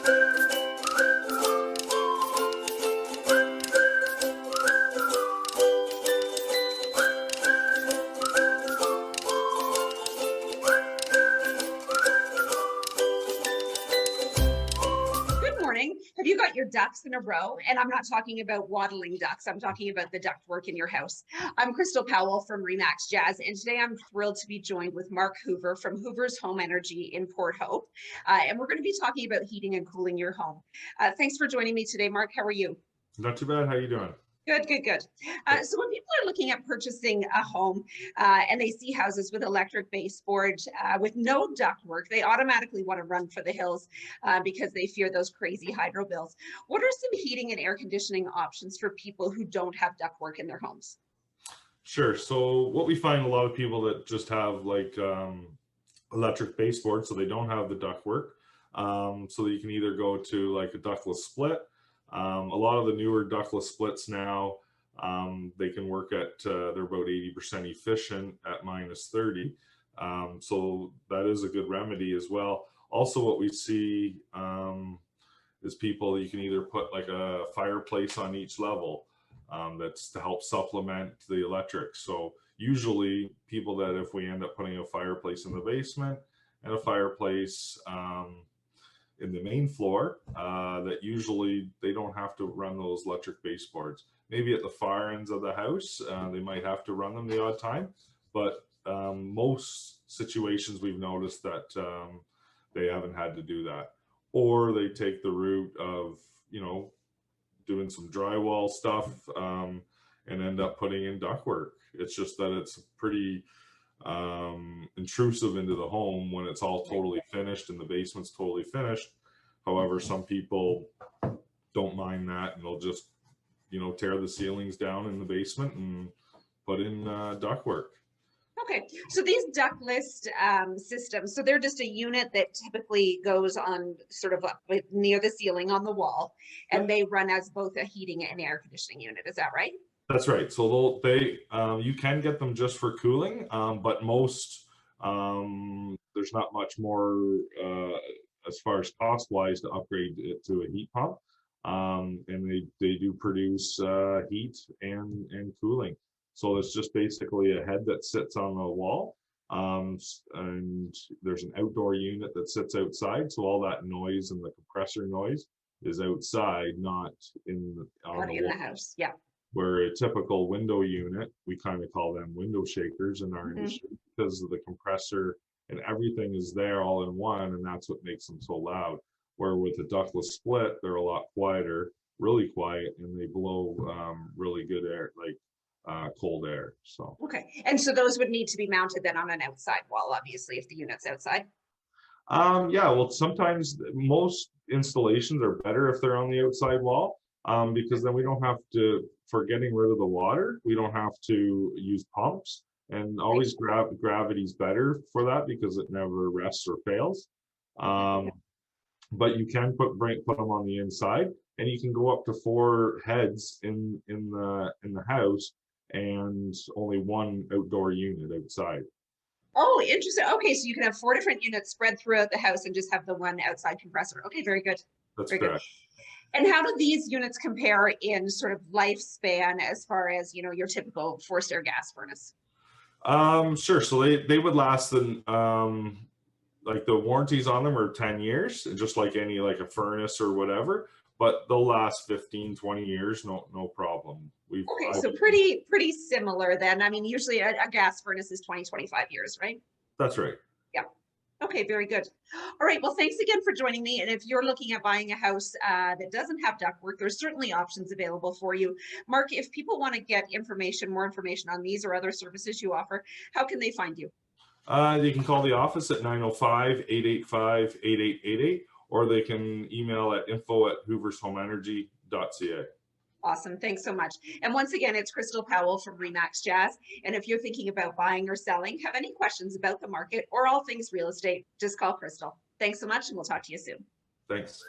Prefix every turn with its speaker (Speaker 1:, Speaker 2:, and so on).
Speaker 1: Good morning. Have you got your ducks in a row? And I'm not talking about waddling ducks. I'm talking about the ductwork in your house. I'm Crystal Powell from Remax Jazz, and today I'm thrilled to be joined with Mark Hoover from Hoover's Home Energy in Port Hope. And we're going to be talking about heating and cooling your home. Thanks for joining me today, Mark. How are you?
Speaker 2: Not too bad. How you doing?
Speaker 1: Good, good, good. So when people are looking at purchasing a home and they see houses with electric baseboard with no ductwork, they automatically want to run for the hills because they fear those crazy hydro bills. What are some heating and air conditioning options for people who don't have ductwork in their homes?
Speaker 2: Sure. So what we find, a lot of people that just have like electric baseboard, so they don't have the ductwork. So that you can either go to like a ductless split. A lot of the newer ductless splits now, they can work at, they're about 80% efficient at -30. So that is a good remedy as well. Also, what we see is people, you can either put like a fireplace on each level. That's to help supplement the electric. So usually people that, if we end up putting a fireplace in the basement and a fireplace in the main floor, that usually they don't have to run those electric baseboards. Maybe at the far ends of the house, they might have to run them the odd time, but most situations we've noticed that they haven't had to do that. Or they take the route of, doing some drywall stuff and end up putting in ductwork. It's just that it's pretty intrusive into the home when it's all totally finished and the basement's totally finished. However, some people don't mind that, and they'll just tear the ceilings down in the basement and put in ductwork.
Speaker 1: Okay, so these ductless systems, so they're just a unit that typically goes on sort of up near the ceiling on the wall, and they run as both a heating and air conditioning unit. Is that right?
Speaker 2: That's right. So you can get them just for cooling, but most there's not much more as far as cost wise to upgrade it to a heat pump, and they do produce heat and cooling. So it's just basically a head that sits on the wall, and there's an outdoor unit that sits outside. So all that noise and the compressor noise is outside, not in
Speaker 1: the house. Yeah.
Speaker 2: Where a typical window unit, we kind of call them window shakers in our industry, because of the compressor and everything is there all in one, and that's what makes them so loud. Where with a ductless split, they're a lot quieter, really quiet, and they blow really good air, like cold air. So
Speaker 1: okay, and so those would need to be mounted then on an outside wall, obviously, if the unit's outside.
Speaker 2: Yeah, well, sometimes most installations are better if they're on the outside wall, because then we don't have to, for getting rid of the water, we don't have to use pumps, and always gravity's better for that because it never rests or fails. But you can put them on the inside, and you can go up to 4 heads in the house, and only one outdoor unit outside.
Speaker 1: Oh, interesting. Okay, so you can have 4 different units spread throughout the house and just have the one outside compressor. Okay, very good.
Speaker 2: That's
Speaker 1: very
Speaker 2: correct.
Speaker 1: Good. And how do these units compare in sort of lifespan as far as your typical forced air gas furnace?
Speaker 2: Sure. So they would last like the warranties on them are 10 years, just like any, like a furnace or whatever, but they'll last 15-20 years, no problem.
Speaker 1: Okay, so pretty similar then. I mean, usually a gas furnace is 20-25 years, right?
Speaker 2: That's right.
Speaker 1: Yeah. Okay, very good. All right, well, thanks again for joining me. And if you're looking at buying a house that doesn't have ductwork, there's certainly options available for you. Mark, if people want to get more information on these or other services you offer, how can they find you?
Speaker 2: You can call the office at 905-885-8888, or they can email at info@hoovershomeenergy.ca.
Speaker 1: Awesome. Thanks so much. And once again, it's Crystal Powell from Remax Jazz. And if you're thinking about buying or selling, have any questions about the market or all things real estate, just call Crystal. Thanks so much, and we'll talk to you soon.
Speaker 2: Thanks.